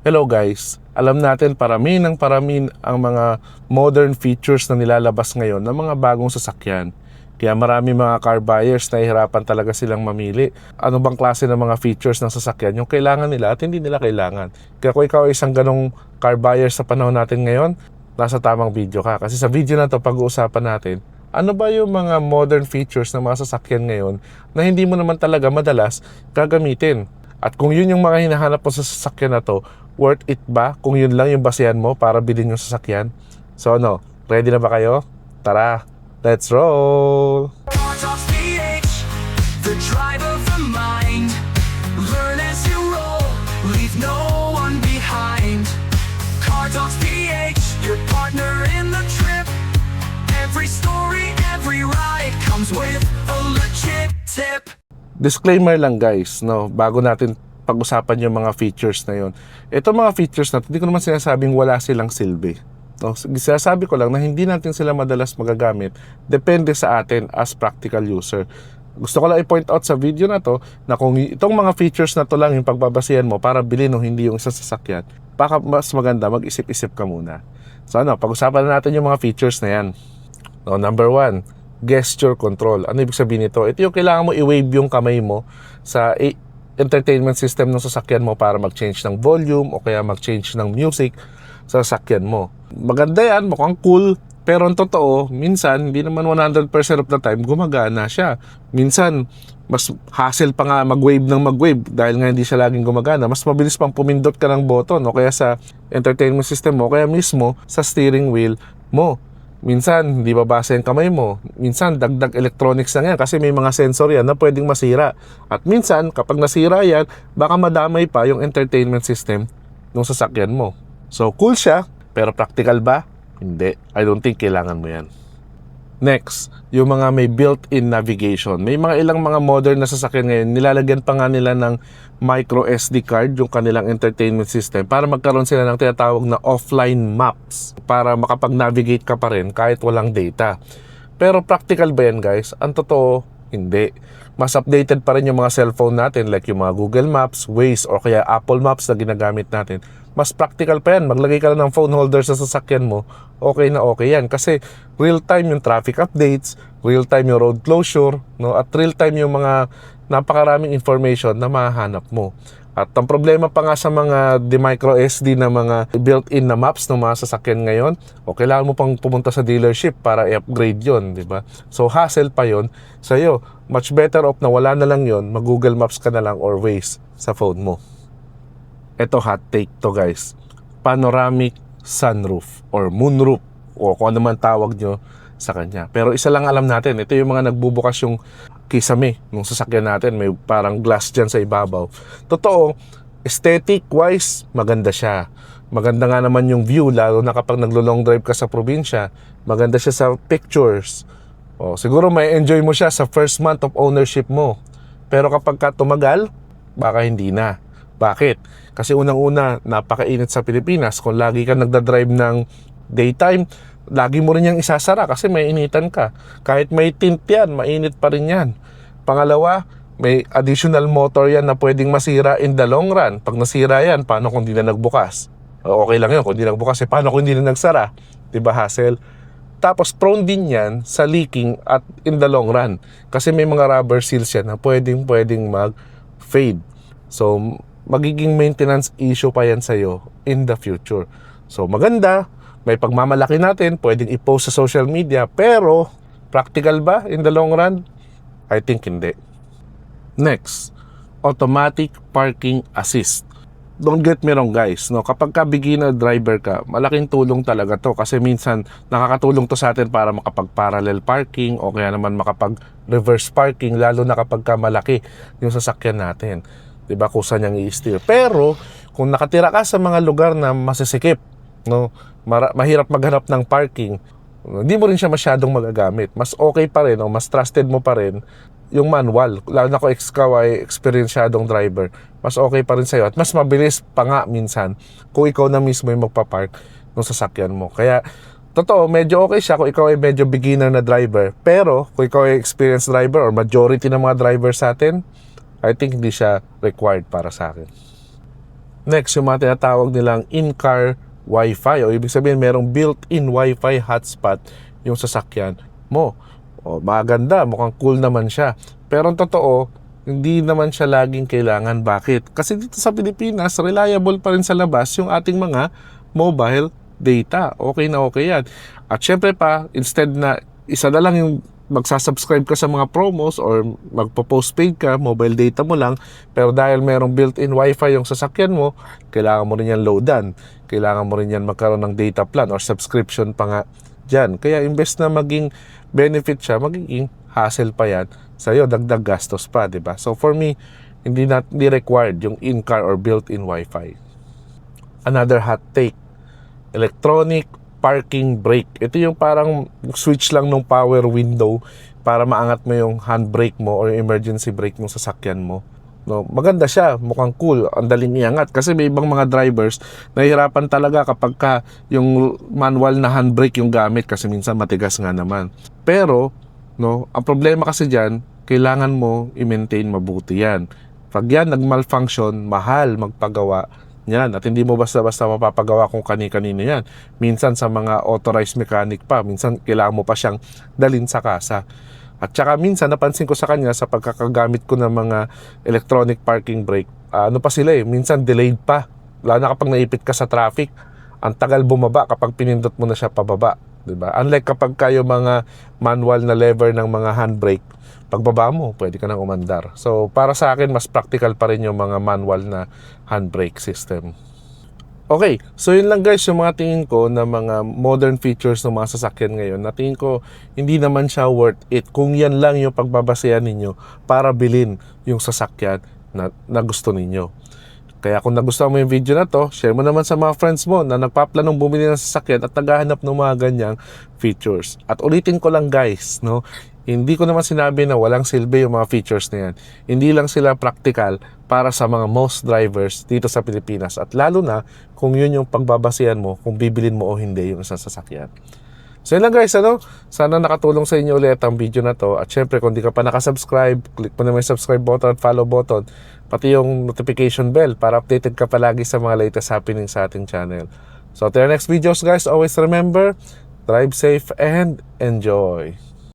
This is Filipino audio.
Hello guys, alam natin parami ng parami ang mga modern features na nilalabas ngayon ng mga bagong sasakyan. Kaya marami mga car buyers na hihirapan talaga silang mamili. Ano bang klase ng mga features ng sasakyan yung kailangan nila at hindi nila kailangan. Kaya kung ikaw ay isang ganong car buyer sa panahon natin ngayon, nasa tamang video ka. Kasi sa video na to pag-uusapan natin, ano ba yung mga modern features ng mga sasakyan ngayon na hindi mo naman talaga madalas gagamitin. At kung yun yung mga hinahanap mo sa sasakyan na to, worth it ba kung yun lang yung basehan mo para bilhin yung sasakyan? So ano, ready na ba kayo? Tara, let's roll! Car Talks PH, the drive of the mind. Learn as you roll, leave no one behind. Car Talks PH, your partner in the trip. Every story, every ride comes with a legit tip. Disclaimer lang guys, no, bago natin pag-usapan yung mga features na yun. Ito mga features na hindi ko naman sinasabing wala silang silbi. No, sinasabi ko lang na hindi natin sila madalas magagamit. Depende sa atin as practical user. Gusto ko lang i-point out sa video na to na kung itong mga features na to lang yung pagbabasihan mo para bilhin o hindi yung isang sasakyan, baka mas maganda mag-isip-isip ka muna. So ano, pag-usapan na natin yung mga features na yan. No, number 1, gesture control. Ano ibig sabihin nito? Ito yung kailangan mo i-wave yung kamay mo sa entertainment system ng sasakyan mo para mag-change ng volume o kaya mag-change ng music sa sasakyan mo. Maganda yan, mukhang cool, pero ang totoo, minsan, hindi naman 100% of the time gumagana siya. Minsan, mas hassle pa nga mag-wave ng mag-wave dahil nga hindi siya laging gumagana. Mas mabilis pang pumindot ka ng button o kaya sa entertainment system mo o kaya mismo sa steering wheel mo. Minsan, hindi babasa yung kamay mo. Minsan, dagdag electronics lang yan kasi may mga sensor yan na pwedeng masira. At minsan, kapag nasira yan, baka madamay pa yung entertainment system ng sasakyan mo. So, cool siya, pero practical ba? Hindi. I don't think kailangan mo yan. Next, yung mga may built-in navigation. May mga ilang mga modern na sasakyan ngayon, nilalagyan pa nga nila ng micro SD card yung kanilang entertainment system para magkaroon sila ng tinatawag na offline maps para makapag-navigate ka pa rin kahit walang data. Pero practical ba yan guys? Ang totoo, hindi. Mas updated pa rin yung mga cellphone natin like yung mga Google Maps, Waze o kaya Apple Maps na ginagamit natin. Mas practical pa yan. Maglagay ka lang ng phone holder sa sasakyan mo, okay na okay yan. Kasi real-time yung traffic updates, real-time yung road closure, no? At real-time yung mga napakaraming information na mahahanap mo. At ang problema pa nga sa mga micro SD na mga built-in na maps ng mga sasakyan ngayon, o kailangan mo pang pumunta sa dealership para i-upgrade yon, di ba? So hassle pa yon sa'yo. Much better off na wala na lang yon, mag-Google Maps ka na lang or Waze sa phone mo. Ito hot take to guys. Panoramic sunroof or moonroof o kung ano man tawag nyo sa kanya. Pero isa lang alam natin, ito yung mga nagbubukas yung kisame nung sasakyan natin. May parang glass dyan sa ibabaw. Totoo, aesthetic wise, maganda siya. Maganda nga naman yung view, lalo na kapag naglo-long drive ka sa probinsya. Maganda siya sa pictures. O, siguro may enjoy mo siya sa first month of ownership mo. Pero kapag ka tumagal, baka hindi na. Bakit? Kasi unang-una, napakainit sa Pilipinas. Kung lagi ka nagdadrive ng daytime, lagi mo rin yung isasara kasi may initan ka. Kahit may tint yan, mainit pa rin yan. Pangalawa, may additional motor yan na pwedeng masira in the long run. Pag nasira yan, paano kung di na nagbukas? Okay lang yun, kung di nagbukas, paano kung di na nagsara? Diba hassle? Tapos prone din yan sa leaking at in the long run. Kasi may mga rubber seals yan na pwedeng mag-fade. So, magiging maintenance issue pa yan sa'yo in the future. So, maganda. May pagmamalaki natin, pwedeng i-post sa social media. Pero, practical ba in the long run? I think hindi. Next, automatic parking assist. Don't get me wrong guys, no? Kapag ka beginner driver ka, malaking tulong talaga to kasi minsan nakakatulong to sa atin para makapag-parallel parking o kaya naman makapag-reverse parking lalo na kapag ka malaki yung sasakyan natin. Diba, kusa niyang i-steer. Pero, kung nakatira ka sa mga lugar na masisikip, no, mahirap maghanap ng parking, hindi mo rin siya masyadong magagamit. Mas okay pa rin, o mas trusted mo pa rin yung manual. Lalo na kung ikaw ay experiencedong driver, mas okay pa rin sa'yo. At mas mabilis pa nga minsan kung ikaw na mismo yung magpapark ng sasakyan mo. Kaya, totoo, medyo okay siya kung ikaw ay medyo beginner na driver. Pero, kung ikaw ay experienced driver or majority ng mga driver sa atin, I think hindi siya required para sa akin. Next, yung mga tinatawag nilang in-car Wi-Fi o ibig sabihin merong built-in Wi-Fi hotspot yung sasakyan mo. O, maganda, mukhang cool naman siya. Pero ang totoo, hindi naman siya laging kailangan. Bakit? Kasi dito sa Pilipinas, reliable pa rin sa labas yung ating mga mobile data. Okay na okay yan. At syempre pa, instead na isa na lang yung magsasubscribe ka sa mga promos or magpo-postpaid ka, mobile data mo lang, pero dahil merong built-in wifi yung sasakyan mo, kailangan mo rin yan loadan. Kailangan mo rin yan magkaroon ng data plan or subscription pa nga dyan. Kaya imbes na maging benefit siya, magiging hassle pa yan sa'yo, dagdag gastos pa, di ba? So for me, hindi required yung in-car or built-in wifi. Another hot take, electronic parking brake. Ito yung parang switch lang ng power window para maangat mo yung handbrake mo or emergency brake mo sa sasakyan mo. No, maganda siya, mukhang cool, ang daling iangat kasi may ibang mga drivers nahihirapan talaga kapag yung manual na handbrake yung gamit kasi minsan matigas nga naman. Pero, no, ang problema kasi diyan, kailangan mo i-maintain mabuti yan. Pag yan nag-malfunction, mahal magpagawa yan. At hindi mo basta-basta mapapagawa kung kani-kanino yan. Minsan sa mga authorized mechanic pa. Minsan kailangan mo pa siyang dalhin sa kasa. At saka minsan napansin ko sa kanya sa pagkakagamit ko ng mga electronic parking brake, ano pa sila minsan delayed pa. Lalo na kapag naipit ka sa traffic, ang tagal bumaba kapag pinindot mo na siya pababa. Diba? Unlike kapag kayo mga manual na lever ng mga handbrake, pagbaba mo, pwede ka nang umandar. So, para sa akin, mas practical pa rin yung mga manual na handbrake system. Okay, so yun lang guys yung mga tingin ko na mga modern features ng mga sasakyan ngayon. Na tingin ko, hindi naman siya worth it kung yan lang yung pagbabasehan ninyo para bilhin yung sasakyan na gusto ninyo. Kaya kung nagustuhan mo yung video na to, share mo naman sa mga friends mo na nagpaplanong bumili ng sasakyan at naghahanap ng mga ganyang features. At ulitin ko lang guys, no, hindi ko naman sinabi na walang silbi yung mga features na yan. Hindi lang sila practical para sa mga most drivers dito sa Pilipinas. At lalo na kung yun yung pagbabasihan mo, kung bibilin mo o hindi yung isang sasakyan. So yun lang guys, sana nakatulong sa inyo ulit ang video na to. At syempre kung di ka pa nakasubscribe, click mo na may subscribe button at follow button. Pati yung notification bell para updated ka palagi sa mga latest happening sa ating channel. So till our next videos guys, always remember, drive safe and enjoy.